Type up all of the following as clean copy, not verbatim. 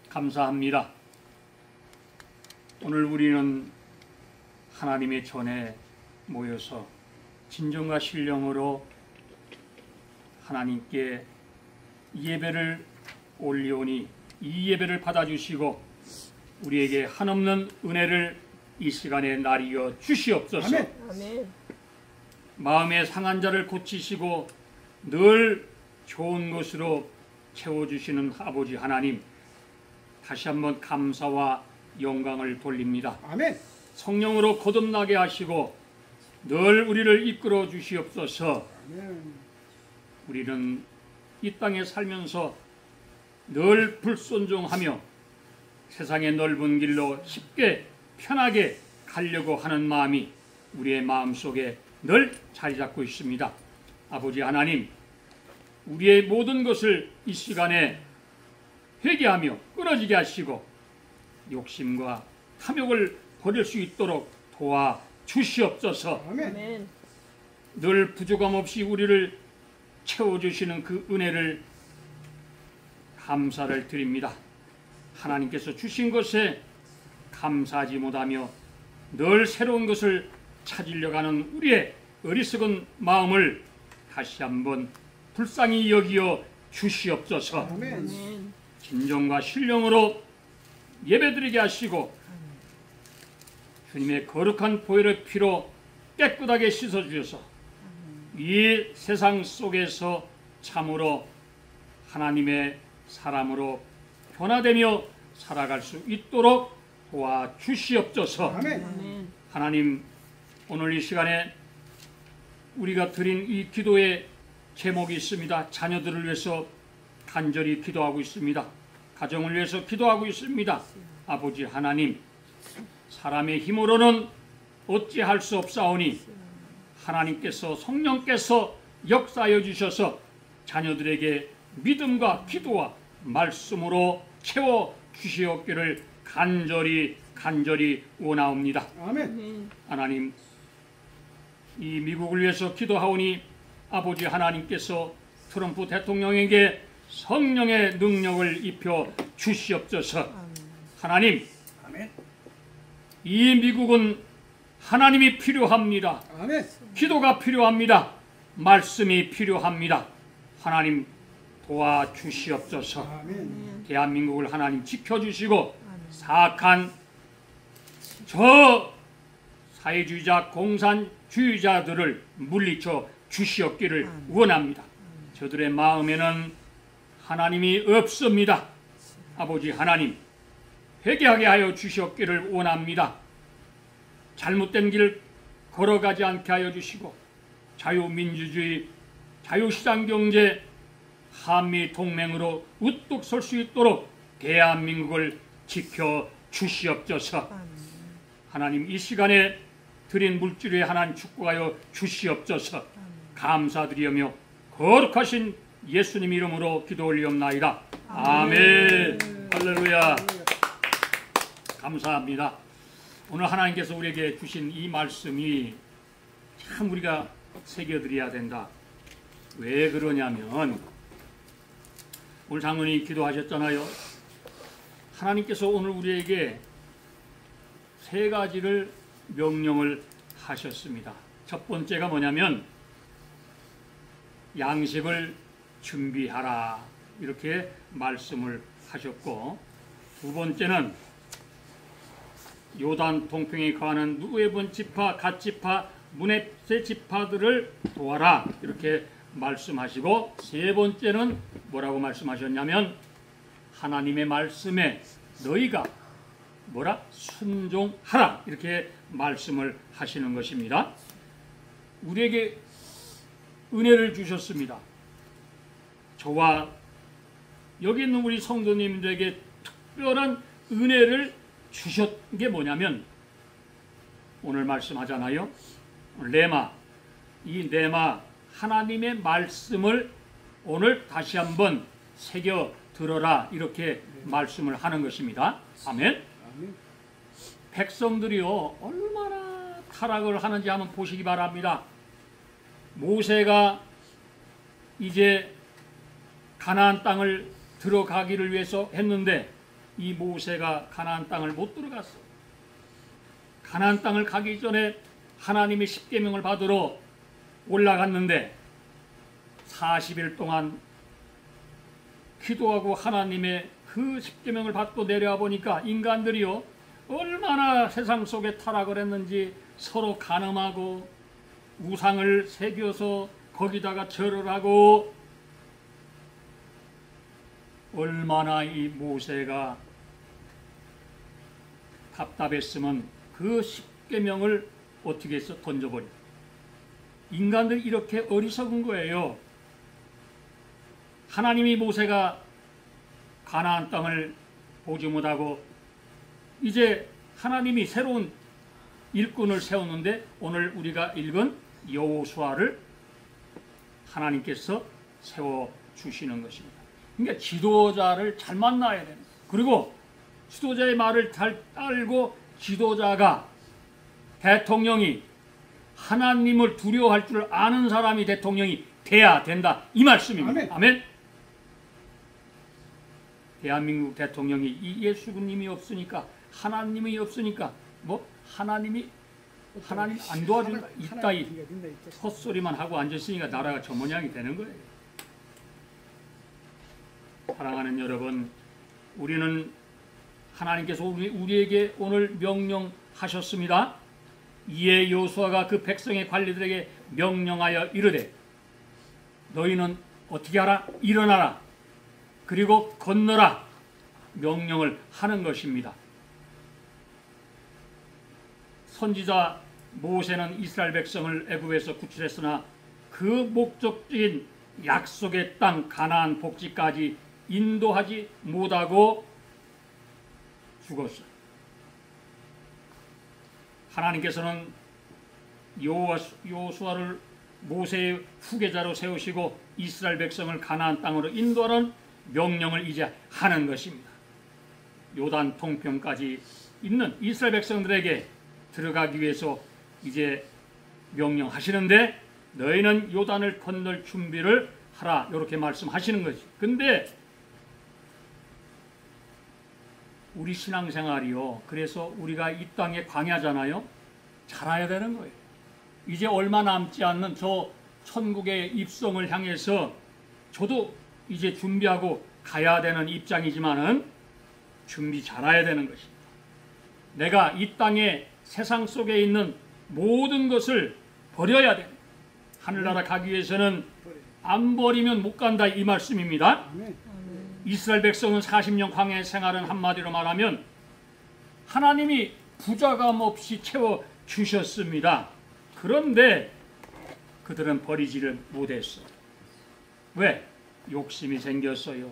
감사합니다. 오늘 우리는 하나님의 전에 모여서 진정과 신령으로 하나님께 예배를 올리오니 이 예배를 받아주시고 우리에게 한없는 은혜를 이 시간에 나리어 주시옵소서. 아멘. 마음의 상한 자를 고치시고 늘 좋은 것으로 채워주시는 아버지 하나님, 다시 한번 감사와 영광을 돌립니다. 아멘. 성령으로 거듭나게 하시고 늘 우리를 이끌어 주시옵소서. 아멘. 우리는 이 땅에 살면서 늘 불순종하며 세상의 넓은 길로 쉽게 편하게 가려고 하는 마음이 우리의 마음속에 늘 자리 잡고 있습니다. 아버지 하나님, 우리의 모든 것을 이 시간에 회개하며 끊어지게 하시고 욕심과 탐욕을 버릴 수 있도록 도와주시옵소서. 아멘. 늘 부족함 없이 우리를 채워주시는 그 은혜를 감사를 드립니다. 하나님께서 주신 것에 감사하지 못하며 늘 새로운 것을 찾으려고 하는 우리의 어리석은 마음을 다시 한번 불쌍히 여기어 주시옵소서. 아멘. 진정과 신령으로 예배드리게 하시고 주님의 거룩한 보혈의 피로 깨끗하게 씻어주셔서 이 세상 속에서 참으로 하나님의 사람으로 변화되며 살아갈 수 있도록 도와주시옵소서. 아멘. 하나님, 오늘 이 시간에 우리가 드린 이 기도의 제목이 있습니다. 자녀들을 위해서 간절히 기도하고 있습니다. 가정을 위해서 기도하고 있습니다. 아버지 하나님, 사람의 힘으로는 어찌할 수 없사오니 하나님께서 성령께서 역사하여 주셔서 자녀들에게 믿음과 기도와 말씀으로 채워 주시옵기를 간절히 원하옵니다. 아멘. 하나님, 이 미국을 위해서 기도하오니 아버지 하나님께서 트럼프 대통령에게 성령의 능력을 입혀 주시옵소서. 하나님, 아멘. 이 미국은 하나님이 필요합니다. 아멘. 기도가 필요합니다. 말씀이 필요합니다. 하나님 도와주시옵소서. 아멘. 대한민국을 하나님 지켜주시고 사악한 저 사회주의자 공산주의자들을 물리쳐 주시옵기를 원합니다. 저들의 마음에는 하나님이 없습니다. 아버지 하나님, 회개하게 하여 주시옵기를 원합니다. 잘못된 길 걸어가지 않게 하여 주시고 자유민주주의, 자유시장경제, 한미동맹으로 우뚝 설 수 있도록 대한민국을 지켜 주시옵소서. 하나님, 이 시간에 드린 물질에 하나님 축복하여 주시옵소서. 감사드리며 거룩하신 예수님 이름으로 기도 올리옵나이다. 아멘. 할렐루야. 감사합니다. 오늘 하나님께서 우리에게 주신 이 말씀이 참 우리가 새겨드려야 된다. 왜 그러냐면 오늘 장로님이 기도하셨잖아요. 하나님께서 오늘 우리에게 세 가지를 명령을 하셨습니다. 첫 번째가 뭐냐면 양식을 준비하라, 이렇게 말씀을 하셨고, 두 번째는 요단 동평에 거하는 누에본 지파, 갓 지파, 문에세 지파들을 도와라, 이렇게 말씀하시고, 세 번째는 뭐라고 말씀하셨냐면 하나님의 말씀에 너희가 순종하라, 이렇게 말씀을 하시는 것입니다. 우리에게 은혜를 주셨습니다. 저와 여기 있는 우리 성도님들에게 특별한 은혜를 주셨던 게 뭐냐면 오늘 말씀하잖아요. 레마, 이 레마 하나님의 말씀을 오늘 다시 한번 새겨 들어라, 이렇게 말씀을 하는 것입니다. 아멘. 백성들이요 얼마나 타락을 하는지 한번 보시기 바랍니다. 모세가 이제 가나안 땅을 들어가기를 위해서 했는데 이 모세가 가나안 땅을 못 들어갔어. 가나안 땅을 가기 전에 하나님의 십계명을 받으러 올라갔는데 40일 동안 기도하고 하나님의 그 십계명을 받고 내려와 보니까 인간들이요 얼마나 세상 속에 타락을 했는지 서로 간음하고 우상을 새겨서 거기다가 절을 하고 얼마나 이 모세가 답답했으면 그 십계명을 어떻게 해서 던져버려. 인간들이 이렇게 어리석은 거예요. 하나님이 모세가 가나안 땅을 보지 못하고 이제 하나님이 새로운 일꾼을 세우는데 오늘 우리가 읽은 여호수아를 하나님께서 세워주시는 것입니다. 그러니까 지도자를 잘 만나야 됩니다. 그리고 지도자의 말을 잘 따르고 지도자가 대통령이 하나님을 두려워할 줄 아는 사람이 대통령이 돼야 된다. 이 말씀입니다. 아멘. 대한민국 대통령이 이 예수님이 없으니까 하나님이 없으니까 뭐 하나님 안 도와준다 이따위 헛소리만 하고 앉았으니까 나라가 저 모양이 되는 거예요. 사랑하는 여러분, 우리는 하나님께서 우리에게 오늘 명령하셨습니다. 이에 여호수아가 그 백성의 관리들에게 명령하여 이르되 너희는 어떻게 하라? 일어나라. 그리고 건너라. 명령을 하는 것입니다. 선지자 모세는 이스라엘 백성을 애굽에서 구출했으나 그 목적지인 약속의 땅 가나안 복지까지 인도하지 못하고 죽었어요. 하나님께서는 여호수아를 모세의 후계자로 세우시고 이스라엘 백성을 가나안 땅으로 인도하는 명령을 이제 하는 것입니다. 요단 동편까지 있는 이스라엘 백성들에게 들어가기 위해서 이제 명령하시는데 너희는 요단을 건널 준비를 하라 이렇게 말씀하시는 거지. 근데 우리 신앙생활이요. 그래서 우리가 이 땅에 광야잖아요. 자라야 되는 거예요. 이제 얼마 남지 않는 저 천국의 입성을 향해서 저도 이제 준비하고 가야 되는 입장이지만은 준비 잘해야 되는 것입니다. 내가 이 땅에 세상 속에 있는 모든 것을 버려야 돼. 하늘나라 가기 위해서는 안 버리면 못 간다 이 말씀입니다. 이스라엘 백성은 40년 광야의 생활은 한마디로 말하면 하나님이 부자감 없이 채워주셨습니다. 그런데 그들은 버리지를 못했어요. 왜? 욕심이 생겼어요.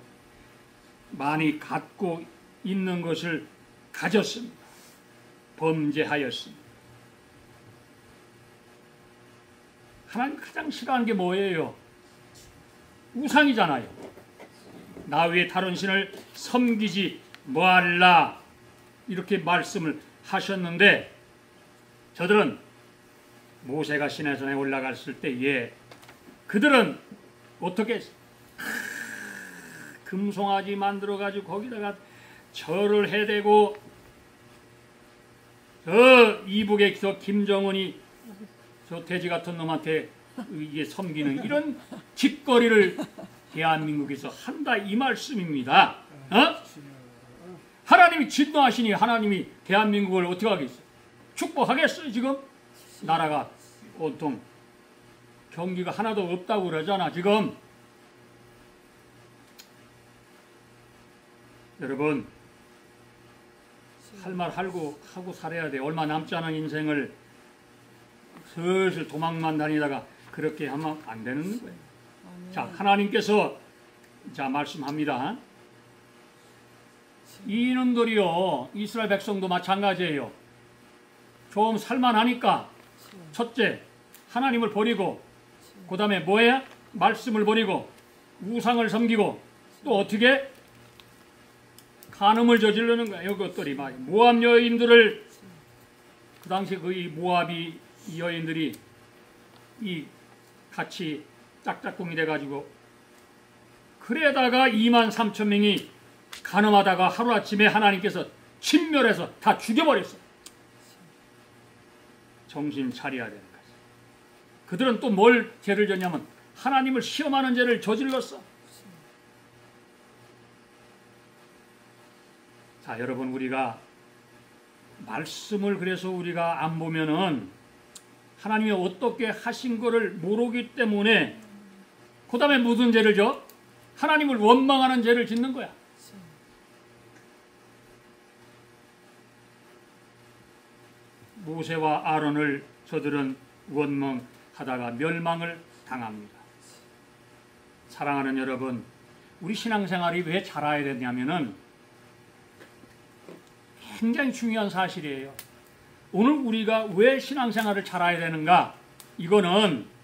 많이 갖고 있는 것을 가졌습니다. 범죄하였습니다. 하나님 가장 싫어하는 게 뭐예요? 우상이잖아요. 나 외에 다른 신을 섬기지 말라 이렇게 말씀을 하셨는데 저들은 모세가 시내산에 올라갔을 때에 그들은 어떻게 했어요? 금송아지 만들어가지고 거기다가 절을 해대고 저 이북의 저 김정은이 저 돼지 같은 놈한테 이게 섬기는 이런 짓거리를 대한민국에서 한다 이 말씀입니다. 하나님이 진노하시니 하나님이 대한민국을 어떻게 하겠어요? 축복하겠어요? 지금 나라가 온통 경기가 하나도 없다고 그러잖아 지금. 여러분 할 말 하고 살아야 돼. 얼마 남지 않은 인생을 슬슬 도망만 다니다가 그렇게 하면 안 되는 거예요. 자, 하나님께서 자 말씀합니다. 이놈들이요 이스라엘 백성도 마찬가지예요. 좀 살만하니까 첫째 하나님을 버리고 그 다음에 뭐야? 말씀을 버리고 우상을 섬기고 또 어떻게? 간음을 저지르는 거야. 이것들이 말이야. 모압 여인들을 그 당시 그 모압이 이 여인들이 이 같이 짝짝꿍이 돼가지고 그래다가 2만 3천 명이 간음하다가 하루아침에 하나님께서 진멸해서 다 죽여버렸어요. 정신 차려야 되는 거죠. 그들은 또 뭘 죄를 졌냐면 하나님을 시험하는 죄를 저질렀어. 자, 여러분, 우리가 말씀을 그래서 우리가 안 보면은 하나님이 어떻게 하신 거를 모르기 때문에 그 다음에 무슨 죄를 져? 하나님을 원망하는 죄를 짓는 거야. 모세와 아론을 저들은 원망하다가 멸망을 당합니다. 사랑하는 여러분, 우리 신앙생활이 왜 잘해야 되냐면은 굉장히 중요한 사실이에요. 오늘 우리가 왜 신앙생활을 잘해야 되는가? 이거는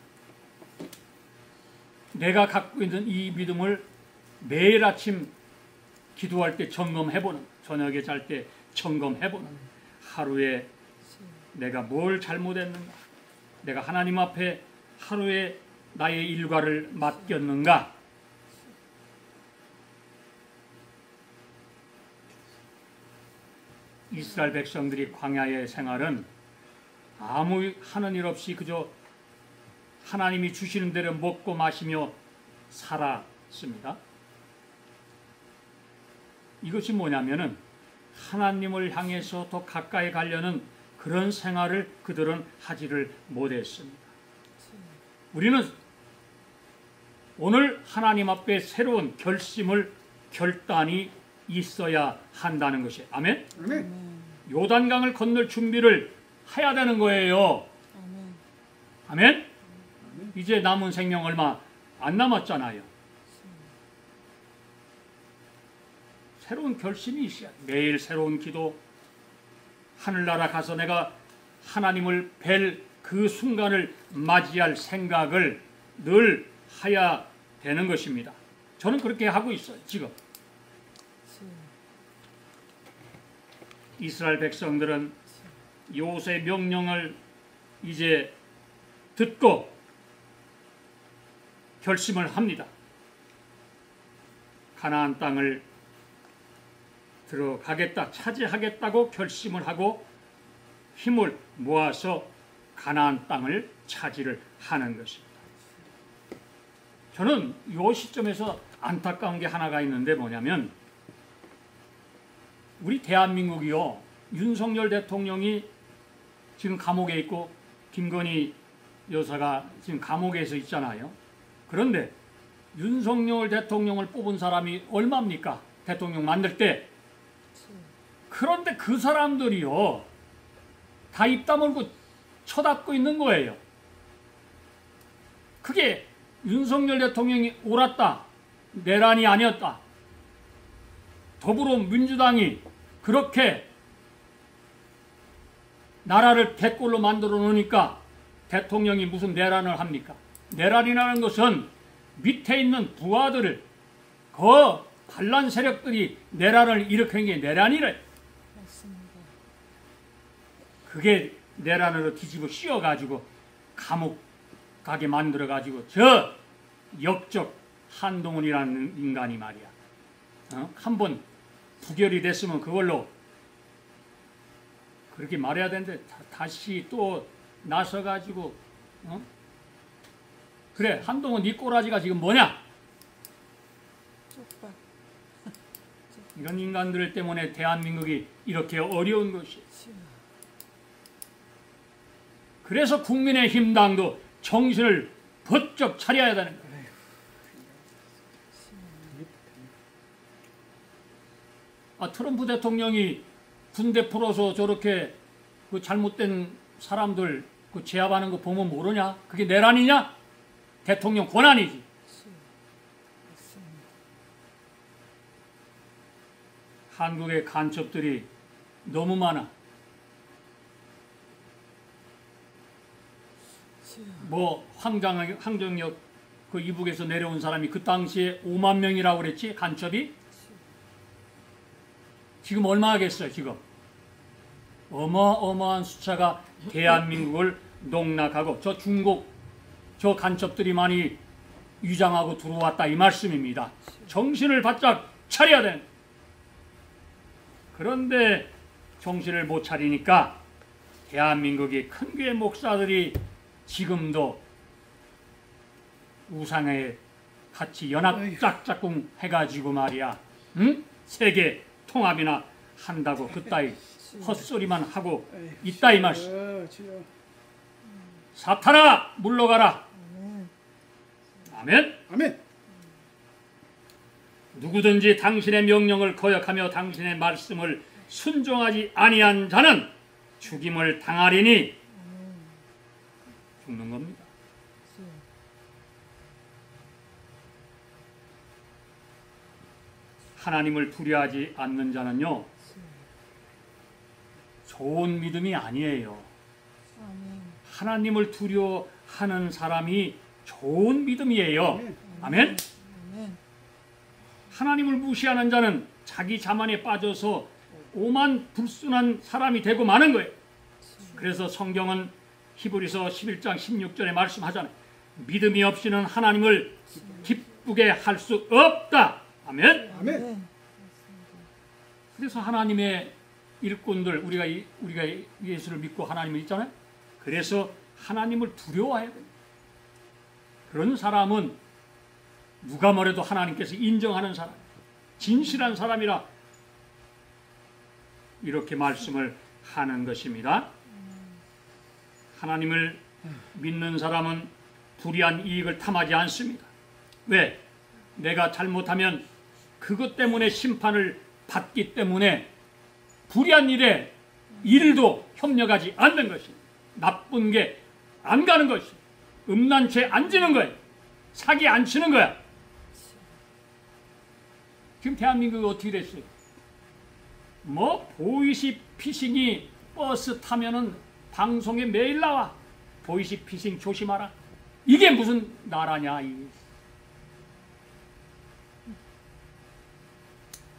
내가 갖고 있는 이 믿음을 매일 아침 기도할 때 점검해보는, 저녁에 잘 때 점검해보는, 하루에 내가 뭘 잘못했는가, 내가 하나님 앞에 하루에 나의 일과를 맡겼는가. 이스라엘 백성들이 광야의 생활은 아무 하는 일 없이 그저 하나님이 주시는 대로 먹고 마시며 살았습니다. 이것이 뭐냐면은 하나님을 향해서 더 가까이 가려는 그런 생활을 그들은 하지를 못했습니다. 우리는 오늘 하나님 앞에 새로운 결단이 있어야 한다는 것이, 아멘? 요단강을 건널 준비를 해야 되는 거예요. 아멘? 이제 남은 생명 얼마 안 남았잖아요. 새로운 결심이 있어야 돼. 매일 새로운 기도, 하늘나라 가서 내가 하나님을 뵐 그 순간을 맞이할 생각을 늘 해야 되는 것입니다. 저는 그렇게 하고 있어요, 지금. 이스라엘 백성들은 여호수아의 명령을 이제 듣고 결심을 합니다. 가나안 땅을 들어가겠다, 차지하겠다고 결심을 하고 힘을 모아서 가나안 땅을 차지를 하는 것입니다. 저는 이 시점에서 안타까운 게 하나가 있는데 뭐냐면, 우리 대한민국이요, 윤석열 대통령이 지금 감옥에 있고 김건희 여사가 지금 감옥에서 있잖아요. 그런데 윤석열 대통령을 뽑은 사람이 얼마입니까? 대통령 만들 때. 그런데 그 사람들이요, 다 입 다물고 쳐닫고 있는 거예요. 그게 윤석열 대통령이 옳았다, 내란이 아니었다, 더불어민주당이 그렇게 나라를 대꼴로 만들어 놓으니까 대통령이 무슨 내란을 합니까? 내란이라는 것은 밑에 있는 부하들을, 그 반란 세력들이 내란을 일으키는 게 내란이래. 그게 내란으로 뒤집어 씌워가지고 감옥 가게 만들어가지고 저 역적 한동훈이라는 인간이 말이야, 한번 부결이 됐으면 그걸로 그렇게 말해야 되는데 다시 또 나서가지고, 그래, 한동훈 네 꼬라지가 지금 뭐냐? 이런 인간들 때문에 대한민국이 이렇게 어려운 것이. 그래서 국민의힘당도 정신을 번쩍 차려야 되는 거예요. 트럼프 대통령이 군대 풀어서 저렇게 그 잘못된 사람들 그 제압하는 거 보면 모르냐? 그게 내란이냐? 대통령 권한이지. 한국의 간첩들이 너무 많아. 뭐 황정역 그 이북에서 내려온 사람이 그 당시에 5만 명이라고 그랬지, 간첩이. 지금 얼마 하겠어요, 지금. 어마어마한 숫자가 대한민국을 농락하고, 저 중국 저 간첩들이 많이 위장하고 들어왔다 이 말씀입니다. 정신을 바짝 차려야 돼. 그런데 정신을 못 차리니까 대한민국의 큰 교회 목사들이 지금도 우상에 같이 연합짝짝꿍 해가지고 말이야, 응? 세계 통합이나 한다고 그따위 헛소리만 하고 있다 이 말씀. 사탄아 물러가라. 아멘. 아멘. 누구든지 당신의 명령을 거역하며 당신의 말씀을 순종하지 아니한 자는 죽임을 당하리니 죽는 겁니다. 하나님을 두려워하지 않는 자는요, 좋은 믿음이 아니에요. 하나님을 두려워하는 사람이 좋은 믿음이에요. 아멘. 하나님을 무시하는 자는 자기 자만에 빠져서 오만 불순한 사람이 되고 마는 거예요. 그래서 성경은 히브리서 11장 16절에 말씀하잖아요. 믿음이 없이는 하나님을 기쁘게 할 수 없다. 아멘. 아멘. 그래서 하나님의 일꾼들, 우리가 예수를 믿고 하나님을 있잖아요. 그래서 하나님을 두려워해야 됩니다. 그런 사람은 누가 뭐래도 하나님께서 인정하는 사람, 진실한 사람이라 이렇게 말씀을 하는 것입니다. 하나님을 믿는 사람은 불의한 이익을 탐하지 않습니다. 왜? 내가 잘못하면 그것 때문에 심판을 받기 때문에 불의한 일에 일도 협력하지 않는 것입니다. 나쁜 게 안 가는 것입니다. 음란 죄 안 지는 거예요. 사기 안 치는 거야. 지금 대한민국이 어떻게 됐어요? 뭐 보이시피싱이 버스 타면은 방송에 매일 나와. 보이시피싱 조심하라. 이게 무슨 나라냐.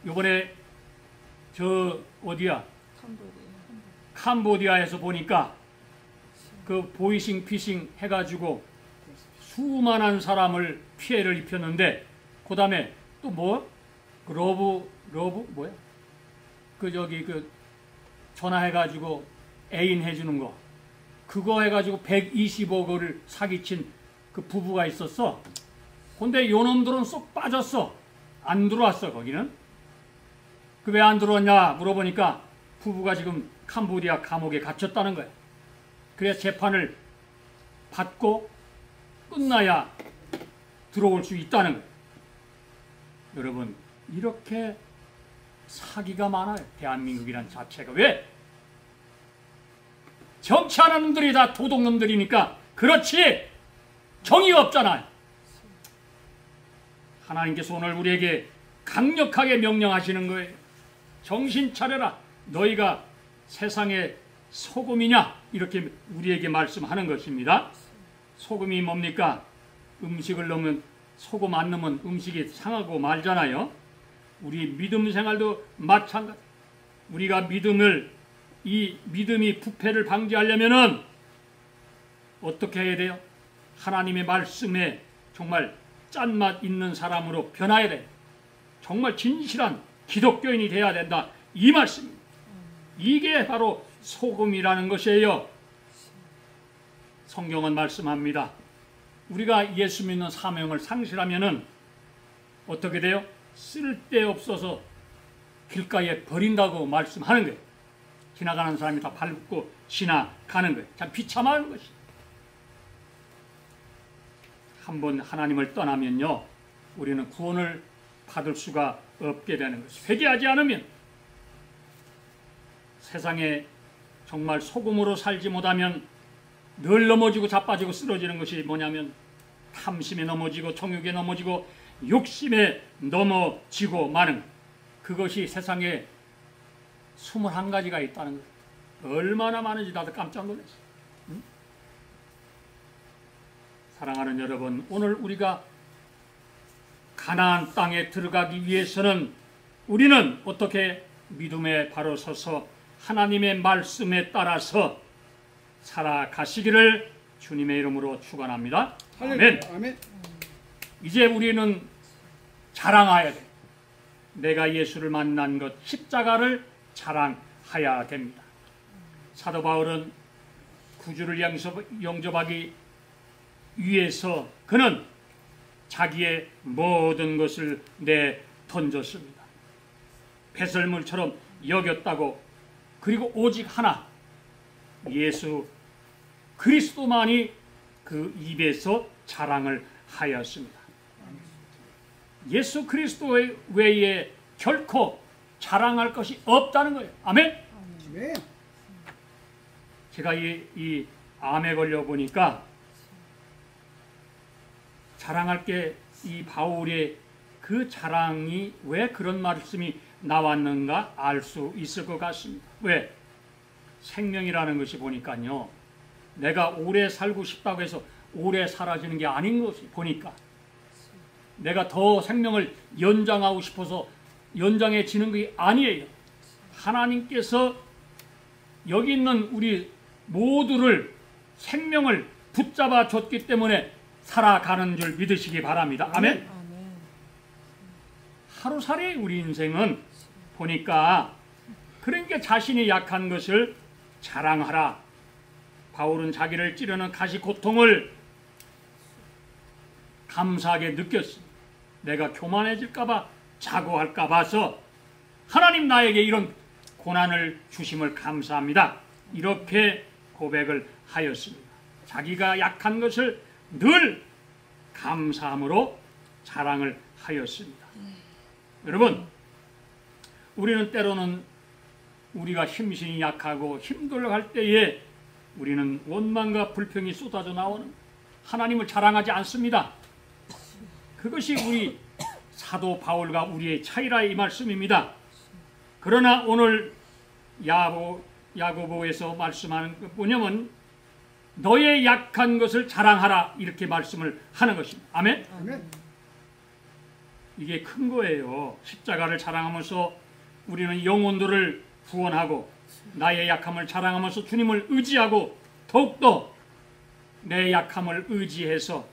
요번에 저 어디야? 캄보디아에서 보니까 그 보이싱 피싱 해가지고 수많은 사람을 피해를 입혔는데, 그 다음에 또 뭐? 러브 뭐야? 그 저기 그 전화해가지고 애인 해주는 거, 그거 해가지고 120억을 사기친 그 부부가 있었어. 근데 요놈들은 쏙 빠졌어. 안 들어왔어. 거기는. 그 왜 안 들어왔냐 물어보니까 부부가 지금 캄보디아 감옥에 갇혔다는 거야. 그래야 재판을 받고 끝나야 들어올 수 있다는 거야. 여러분, 이렇게 사기가 많아요. 대한민국이란 자체가. 왜? 정치하는 놈들이 다 도둑놈들이니까. 그렇지, 정의가 없잖아요. 하나님께서 오늘 우리에게 강력하게 명령하시는 거예요. 정신 차려라. 너희가 세상의 소금이냐? 이렇게 우리에게 말씀하는 것입니다. 소금이 뭡니까? 음식을 넣으면, 소금 안 넣으면 음식이 상하고 말잖아요. 우리 믿음 생활도 마찬가지. 우리가 이 믿음이 부패를 방지하려면은 어떻게 해야 돼요? 하나님의 말씀에 정말 짠맛 있는 사람으로 변화해야 돼요. 정말 진실한 기독교인이 돼야 된다. 이 말씀입니다. 이게 바로 소금이라는 것이에요. 성경은 말씀합니다. 우리가 예수 믿는 사명을 상실하면은 어떻게 돼요? 쓸데없어서 길가에 버린다고 말씀하는 거예요. 지나가는 사람이 다 밟고 지나가는 거예요. 참 비참한 것이. 한번 하나님을 떠나면요, 우리는 구원을 받을 수가 없게 되는 것이. 회개하지 않으면 세상에 정말 소금으로 살지 못하면 늘 넘어지고 자빠지고 쓰러지는 것이 뭐냐면 탐심에 넘어지고 정욕에 넘어지고 욕심에 넘어지고 마는, 그것이 세상에 21가지가 있다는 거예요. 얼마나 많은지 나도 깜짝 놀랐어요. 응? 사랑하는 여러분, 오늘 우리가 가나안 땅에 들어가기 위해서는 우리는 어떻게 믿음에 바로 서서 하나님의 말씀에 따라서 살아가시기를 주님의 이름으로 축원합니다. 아멘. 아멘. 이제 우리는 자랑해야 돼. 내가 예수를 만난 것, 십자가를 자랑해야 됩니다. 사도 바울은 구주를 영접하기 위해서 그는 자기의 모든 것을 내던졌습니다. 배설물처럼 여겼다고, 그리고 오직 하나, 예수 그리스도만이 그 입에서 자랑을 하였습니다. 예수 그리스도 외에 결코 자랑할 것이 없다는 거예요. 아멘? 아멘. 제가 이 암에 걸려 보니까 자랑할 게 이 바울의 그 자랑이 왜 그런 말씀이 나왔는가 알 수 있을 것 같습니다. 왜? 생명이라는 것이 보니까요, 내가 오래 살고 싶다고 해서 오래 사라지는 게 아닌 것이 보니까, 내가 더 생명을 연장하고 싶어서 연장해지는 게 아니에요. 하나님께서 여기 있는 우리 모두를 생명을 붙잡아 줬기 때문에 살아가는 줄 믿으시기 바랍니다. 아멘. 하루살이 우리 인생은 보니까, 그러니까 자신이 약한 것을 자랑하라. 바울은 자기를 찌르는 가시 고통을 감사하게 느꼈습니다. 내가 교만해질까봐, 자고할까 봐서 하나님 나에게 이런 고난을 주심을 감사합니다. 이렇게 고백을 하였습니다. 자기가 약한 것을 늘 감사함으로 자랑을 하였습니다. 여러분, 우리는 때로는 우리가 힘신이 약하고 힘들어 할 때에 우리는 원망과 불평이 쏟아져 나오는, 하나님을 자랑하지 않습니다. 그것이 우리 사도 바울과 우리의 차이라 이 말씀입니다. 그러나 오늘 야고보에서 말씀하는 것 뭐냐면, 너의 약한 것을 자랑하라, 이렇게 말씀을 하는 것입니다. 아멘? 아멘. 이게 큰 거예요. 십자가를 자랑하면서 우리는 영혼들을 구원하고, 나의 약함을 자랑하면서 주님을 의지하고, 더욱더 내 약함을 의지해서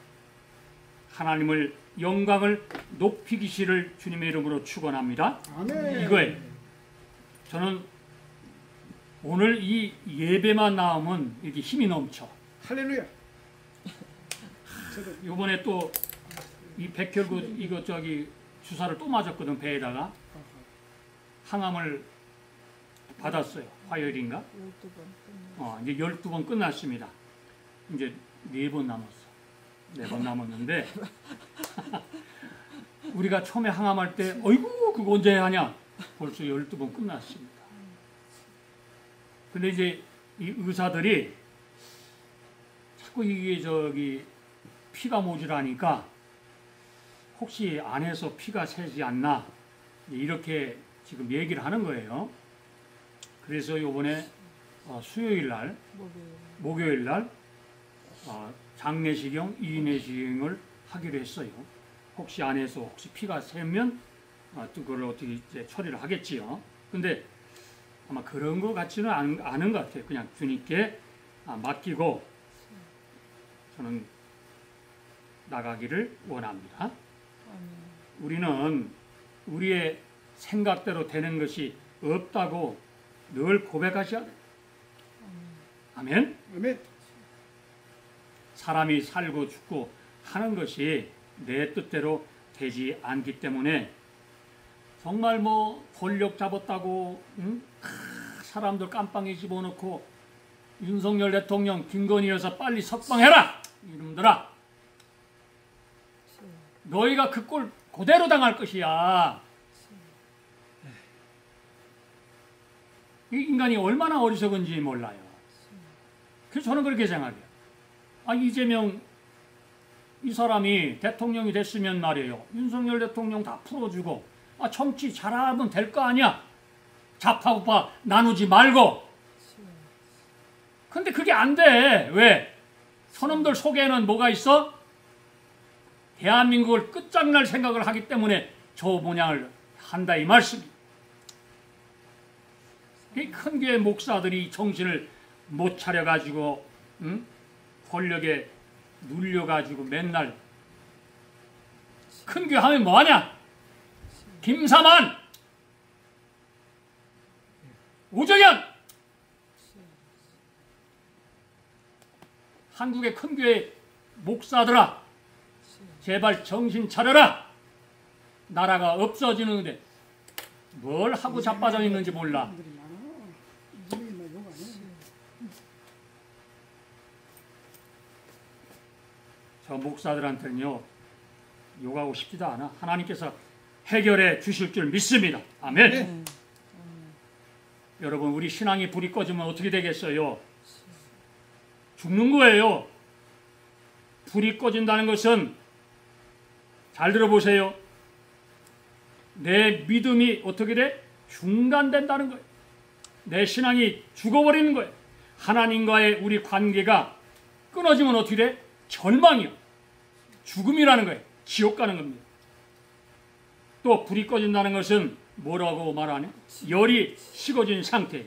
하나님을 영광을 높이기시를 주님의 이름으로 축원합니다. 아멘. 이거예요. 저는 오늘 이 예배만 나오면 이렇게 힘이 넘쳐. 할렐루야. 이번에 또 이 백혈구 이거 주사를 또 맞았거든. 배에다가 항암을 받았어요. 화요일인가? 12번. 이제 12번 끝났습니다. 이제 4번 남았어. 4번 남았는데 우리가 처음에 항암할 때 어이구 그거 언제 하냐? 벌써 12번 끝났습니다. 근데 이제 이 의사들이 자꾸 이게 피가 모자라니까 혹시 안에서 피가 새지 않나 이렇게 지금 얘기를 하는 거예요. 그래서 이번에 수요일 날, 목요일 날 장내시경, 이내시경을 하기로 했어요. 혹시 안에서 피가 새면 그걸 어떻게 이제 처리를 하겠지요. 근데 아마 그런 것 같지는 않은 것 같아요. 그냥 주님께 맡기고 저는 나가기를 원합니다. 우리는 우리의 생각대로 되는 것이 없다고 늘 고백하셔야 돼요. 아멘? 아멘. 사람이 살고 죽고 하는 것이 내 뜻대로 되지 않기 때문에 정말 권력 잡았다고 사람들 깜빵에 집어넣고 윤석열 대통령, 김건희 여사 빨리 석방해라! 이놈들아, 너희가 그 꼴 그대로 당할 것이야. 이 인간이 얼마나 어리석은지 몰라요. 그래서 저는 그렇게 생각해요. 이재명 이 사람이 대통령이 됐으면 말이에요. 윤석열 대통령 다 풀어주고 정치 잘하면 될 거 아니야. 좌파우파 나누지 말고. 근데 그게 안 돼. 왜? 저놈들 속에는 뭐가 있어? 대한민국을 끝장날 생각을 하기 때문에 저 모양을 한다 이 말씀이에요. 이 큰 교회 목사들이 정신을 못 차려가지고 권력에 눌려가지고 맨날 큰 교회 하면 뭐하냐? 김사만, 오정현, 한국의 큰 교회 목사들아, 제발 정신 차려라. 나라가 없어지는데 뭘 하고 자빠져 있는지 몰라. 저 목사들한테는요, 욕하고 싶지도 않아. 하나님께서 해결해 주실 줄 믿습니다. 아멘. 여러분, 우리 신앙이 불이 꺼지면 어떻게 되겠어요? 죽는 거예요. 불이 꺼진다는 것은, 잘 들어보세요, 내 믿음이 어떻게 돼? 중단된다는 거예요. 내 신앙이 죽어버리는 거예요. 하나님과의 우리 관계가 끊어지면 어떻게 돼? 절망이요, 죽음이라는 거예요. 지옥 가는 겁니다. 또 불이 꺼진다는 것은 뭐라고 말하냐? 열이 식어진 상태.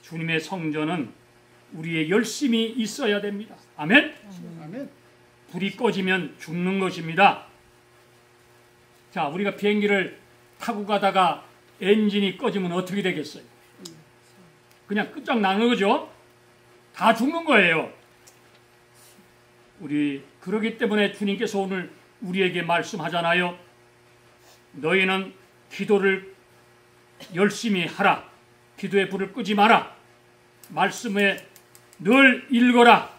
주님의 성전은 우리의 열심이 있어야 됩니다. 아멘? 아멘. 불이 꺼지면 죽는 것입니다. 자, 우리가 비행기를 타고 가다가 엔진이 꺼지면 어떻게 되겠어요? 그냥 끝장나는 거죠? 다 죽는 거예요. 우리 그러기 때문에 주님께서 오늘 우리에게 말씀하잖아요. 너희는 기도를 열심히 하라. 기도의 불을 끄지 마라. 말씀에 늘 읽어라.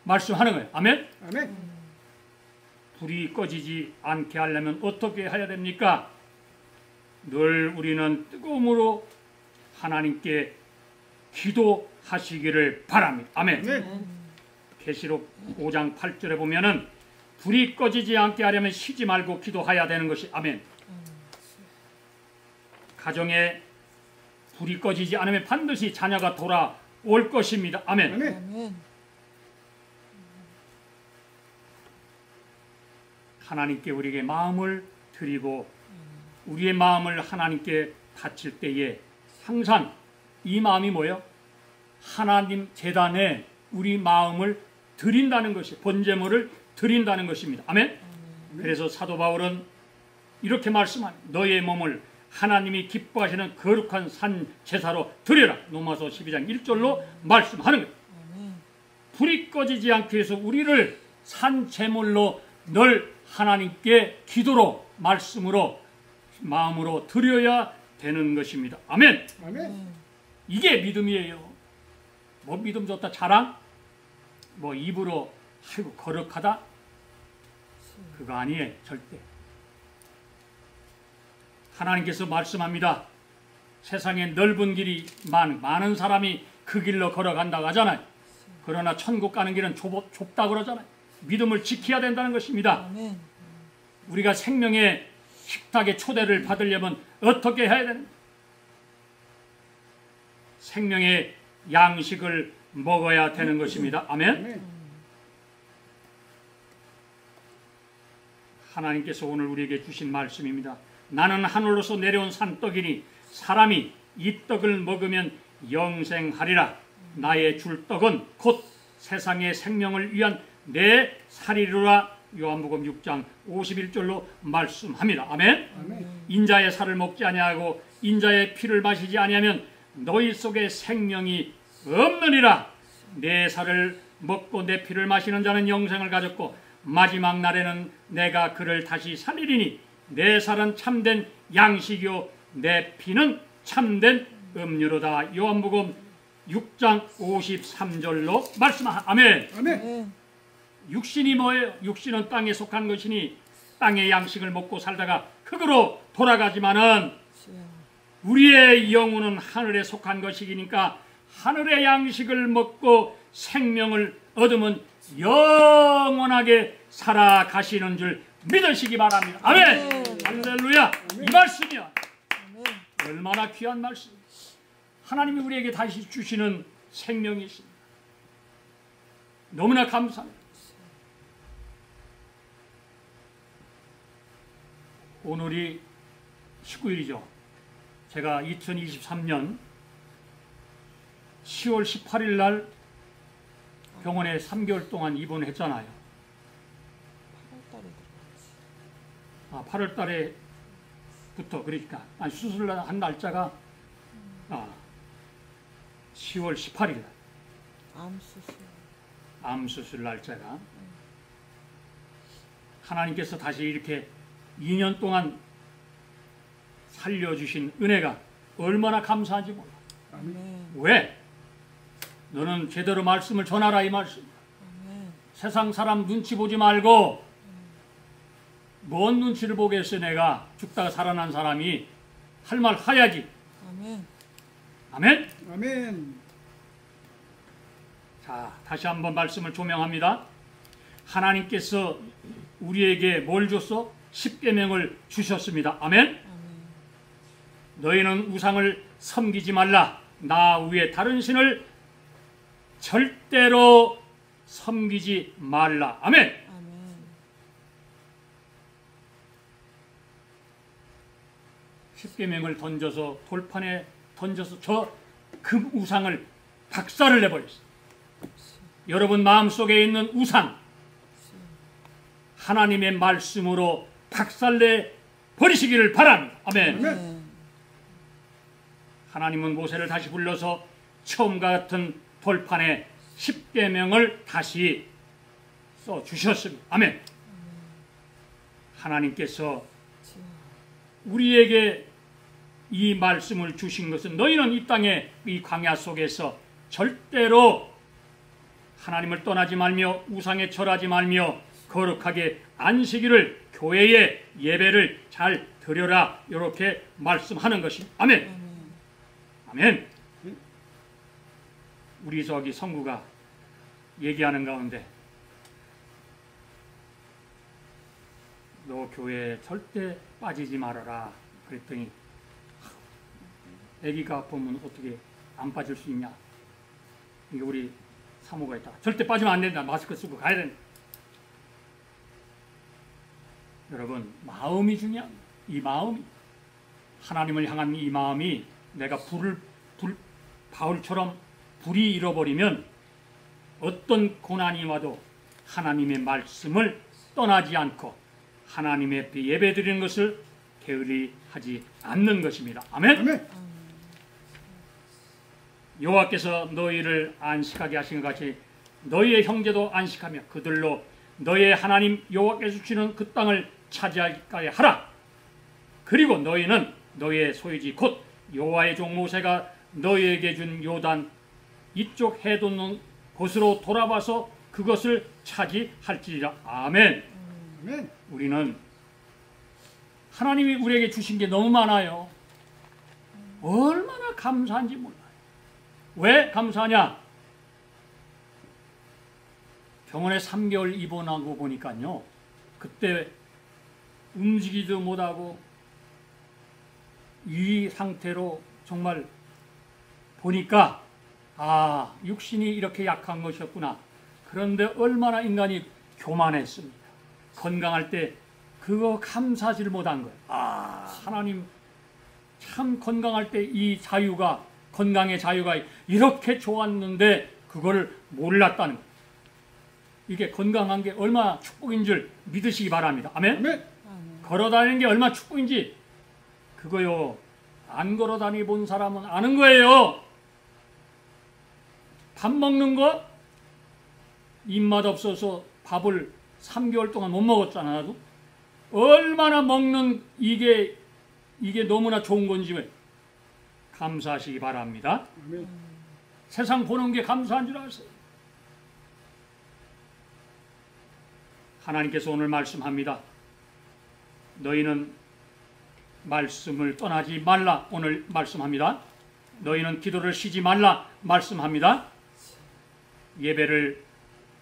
말씀하는 거예요. 아멘? 아멘. 불이 꺼지지 않게 하려면 어떻게 해야 됩니까? 늘 우리는 뜨거움으로 하나님께 기도하시기를 바랍니다. 아멘. 아멘. 계시록 5장 8절에 보면은 불이 꺼지지 않게 하려면 쉬지 말고 기도해야 되는 것이, 아멘. 가정에 불이 꺼지지 않으면 반드시 자녀가 돌아올 것입니다. 아멘. 아멘. 하나님께 우리에게 마음을 드리고 우리의 마음을 하나님께 바칠 때에 항상 이 마음이 뭐예요? 하나님 제단에 우리 마음을 드린다는 것이, 번제물을 드린다는 것입니다. 아멘? 그래서 사도 바울은 이렇게 말씀합니다. 너의 몸을 하나님이 기뻐하시는 거룩한 산 제사로 드려라. 로마서 12장 1절로 말씀하는 거예요. 불이 꺼지지 않기 위해서 우리를 산 제물로 늘 하나님께 기도로, 말씀으로, 마음으로 드려야 되는 것입니다. 아멘. 아멘. 이게 믿음이에요. 뭐 믿음 좋다 자랑? 뭐 입으로 아이고 거룩하다? 그거 아니에요. 절대. 하나님께서 말씀합니다. 세상에 넓은 길이 많은 사람이 그 길로 걸어간다고 하잖아요. 그러나 천국 가는 길은 좁다고 그러잖아요. 믿음을 지켜야 된다는 것입니다. 아멘. 우리가 생명의 식탁에 초대를 받으려면 어떻게 해야 되는가? 생명의 양식을 먹어야 되는 것입니다. 아멘. 아멘. 하나님께서 오늘 우리에게 주신 말씀입니다. 나는 하늘로서 내려온 산떡이니 사람이 이 떡을 먹으면 영생하리라. 나의 줄 떡은 곧 세상의 생명을 위한 내 살이로라. 요한복음 6장 51절로 말씀합니다. 아멘. 아멘. 인자의 살을 먹지 아니하고 인자의 피를 마시지 아니하면 너희 속에 생명이 없느니라. 내 살을 먹고 내 피를 마시는 자는 영생을 가졌고 마지막 날에는 내가 그를 다시 살리리니 내 살은 참된 양식이요 내 피는 참된 음료로다. 요한복음 6장 53절로 말씀합니다. 아멘. 아멘. 육신이 뭐예요? 육신은 땅에 속한 것이니 땅의 양식을 먹고 살다가 흙으로 돌아가지만은 우리의 영혼은 하늘에 속한 것이니까 하늘의 양식을 먹고 생명을 얻으면 영원하게 살아가시는 줄 믿으시기 바랍니다. 아멘. 할렐루야. 이 말씀이야. 얼마나 귀한 말씀. 하나님이 우리에게 다시 주시는 생명이 있습니다. 너무나 감사합니다. 오늘이 19일이죠. 제가 2023년 10월 18일 날 병원에 3개월 동안 입원했잖아요. 8월 달에부터 그러니까 수술한 날짜가 10월 18일 암수술. 암수술 날짜가 하나님께서 다시 이렇게 2년 동안 살려주신 은혜가 얼마나 감사한지 몰라. 아멘. 왜? 너는 제대로 말씀을 전하라 이 말씀. 아멘. 세상 사람 눈치 보지 말고 뭔 눈치를 보겠어. 내가 죽다가 살아난 사람이 할 말 하야지. 아멘. 아멘. 아멘. 자, 다시 한번 말씀을 조명합니다. 하나님께서 우리에게 뭘 줬어? 십계명을 주셨습니다. 아멘. 너희는 우상을 섬기지 말라. 나 외에 다른 신을 절대로 섬기지 말라. 아멘. 아멘. 십계명을 던져서 돌판에 던져서 저 금 우상을 박살을 내버렸어요. 여러분 마음속에 있는 우상 하나님의 말씀으로 박살내 버리시기를 바랍니다. 아멘. 아멘. 하나님은 모세를 다시 불러서 처음과 같은 돌판에 십계명을 다시 써주셨습니다. 아멘. 하나님께서 우리에게 이 말씀을 주신 것은 너희는 이 땅에 이 광야 속에서 절대로 하나님을 떠나지 말며 우상에 절하지 말며 거룩하게 안식일을 교회의 예배를 잘 드려라 이렇게 말씀하는 것입니다. 아멘. 아멘. 우리 저기 성구가 얘기하는 가운데 너 교회에 절대 빠지지 말아라 그랬더니 애기가 보면 어떻게 안 빠질 수 있냐. 이게 우리 사모가 있다. 절대 빠지면 안 된다. 마스크 쓰고 가야 된다. 여러분 마음이 중요합니다. 이 마음이 하나님을 향한 이 마음이 내가 바울처럼 불이 잃어버리면 어떤 고난이 와도 하나님의 말씀을 떠나지 않고 하나님의 앞에 예배드리는 것을 게을리하지 않는 것입니다. 아멘. 아멘. 여호와께서 너희를 안식하게 하신 것 같이 너희의 형제도 안식하며 그들로 너희의 하나님 여호와께서 주시는 그 땅을 차지하게 하라. 그리고 너희는 너희의 소유지 곧 여호와의 종 모세가 너희에게 준 요단 이쪽 해 돋는 곳으로 돌아와서 그것을 차지할지니라. 아멘. 아멘. 우리는 하나님이 우리에게 주신 게 너무 많아요. 얼마나 감사한지 몰라요. 왜 감사하냐? 병원에 3개월 입원하고 보니까요. 그때 움직이지도 못하고 이 상태로 정말 보니까 육신이 이렇게 약한 것이었구나. 그런데 얼마나 인간이 교만했습니다. 건강할 때 그거 감사하지를 못한 거예요. 하나님 참 건강할 때 이 자유가 건강의 자유가 이렇게 좋았는데 그걸 몰랐다는 거예요. 이게 건강한 게 얼마나 축복인 줄 믿으시기 바랍니다. 아멘. 아멘. 걸어다니는 게 얼마나 축복인지 그거요. 안 걸어다니 본 사람은 아는 거예요. 밥 먹는 거 입맛 없어서 밥을 3개월 동안 못 먹었잖아. 나도. 얼마나 먹는 이게 너무나 좋은 건지 감사하시기 바랍니다. 아멘. 세상 보는 게 감사한 줄 아세요? 하나님께서 오늘 말씀합니다. 너희는 말씀을 떠나지 말라 오늘 말씀합니다. 너희는 기도를 쉬지 말라 말씀합니다. 예배를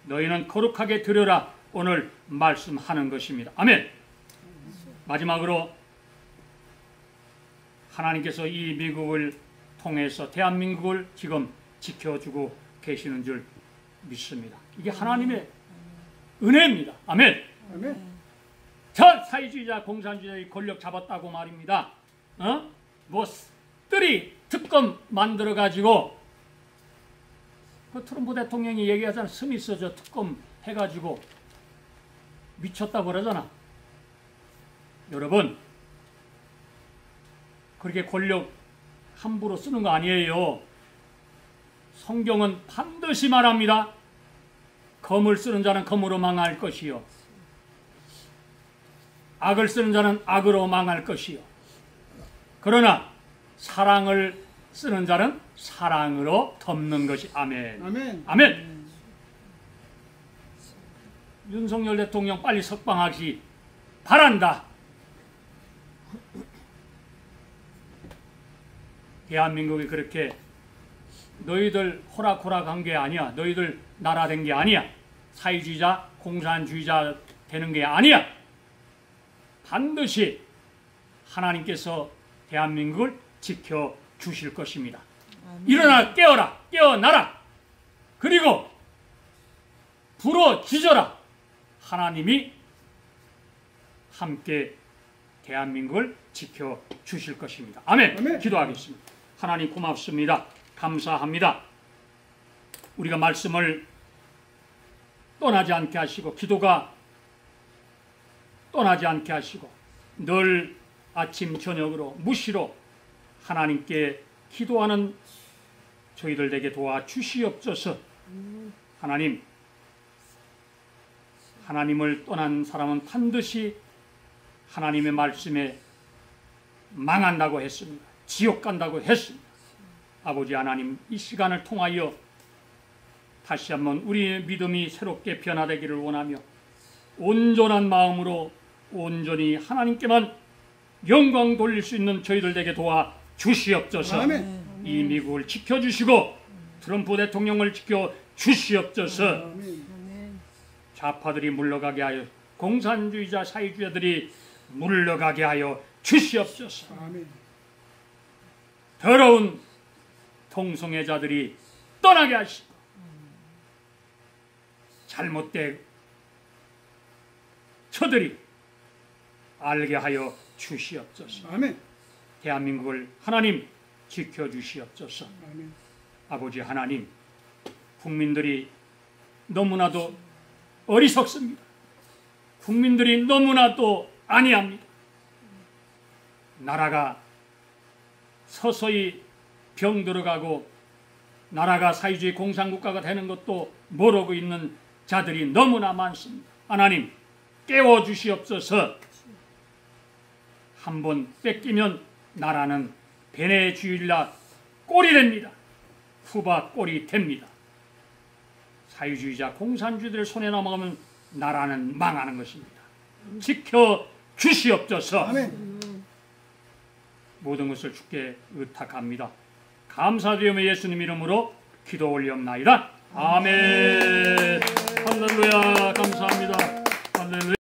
너희는 거룩하게 드려라 오늘 말씀하는 것입니다. 아멘. 마지막으로 하나님께서 이 미국을 통해서 대한민국을 지금 지켜주고 계시는 줄 믿습니다. 이게 하나님의 은혜입니다. 아멘. 아멘. 저 사회주의자 공산주의자의 권력 잡았다고 말입니다. 뜰이 특검 만들어 가지고 그 트럼프 대통령이 얘기하잖아. 스미스 저 특검 해가지고 미쳤다고 그러잖아. 여러분, 그렇게 권력 함부로 쓰는 거 아니에요. 성경은 반드시 말합니다. 검을 쓰는 자는 검으로 망할 것이요, 악을 쓰는 자는 악으로 망할 것이요, 그러나 사랑을 쓰는 자는 사랑으로 덮는 것이. 아멘. 아멘. 아멘. 윤석열 대통령 빨리 석방하기 바란다. 대한민국이 그렇게 너희들 호락호락한 게 아니야. 너희들 나라 된 게 아니야. 사회주의자, 공산주의자 되는 게 아니야. 반드시 하나님께서 대한민국을 지켜주실 것입니다. 아멘. 일어나, 깨어라, 깨어나라. 그리고 부러지져라. 하나님이 함께 대한민국을 지켜주실 것입니다. 아멘. 아멘. 기도하겠습니다. 하나님 고맙습니다. 감사합니다. 우리가 말씀을 떠나지 않게 하시고, 기도가 떠나지 않게 하시고, 늘 아침 저녁으로 무시로 하나님께 기도하는 저희들 되게 도와주시옵소서. 하나님, 하나님을 떠난 사람은 반드시 하나님의 말씀에 망한다고 했습니다. 지옥 간다고 했습니다. 아버지 하나님, 이 시간을 통하여 다시 한번 우리의 믿음이 새롭게 변화되기를 원하며 온전한 마음으로 온전히 하나님께만 영광 돌릴 수 있는 저희들 되게 도와 주시옵소서. 아멘. 이 미국을 지켜주시고 트럼프 대통령을 지켜주시옵소서. 아멘. 아멘. 좌파들이 물러가게 하여, 공산주의자 사회주의자들이 물러가게 하여 주시옵소서. 아멘. 더러운 동성애자들이 떠나게 하시고, 잘못된 저들이 알게 하여 주시옵소서. 아멘. 대한민국을 하나님 지켜주시옵소서. 아멘. 아버지 하나님, 국민들이 너무나도 어리석습니다. 국민들이 너무나도 아니합니다. 나라가 서서히 병들어가고 나라가 사회주의 공산국가가 되는 것도 모르고 있는 자들이 너무나 많습니다. 하나님, 깨워주시옵소서. 한번 뺏기면 나라는 베네수엘라 꼴이 됩니다. 쿠바 꼴이 됩니다. 사회주의자 공산주의들 손에 넘어가면 나라는 망하는 것입니다. 지켜주시옵소서. 아멘. 모든 것을 주께 의탁합니다. 감사드리며 예수님 이름으로 기도 올리옵나이다. 아멘.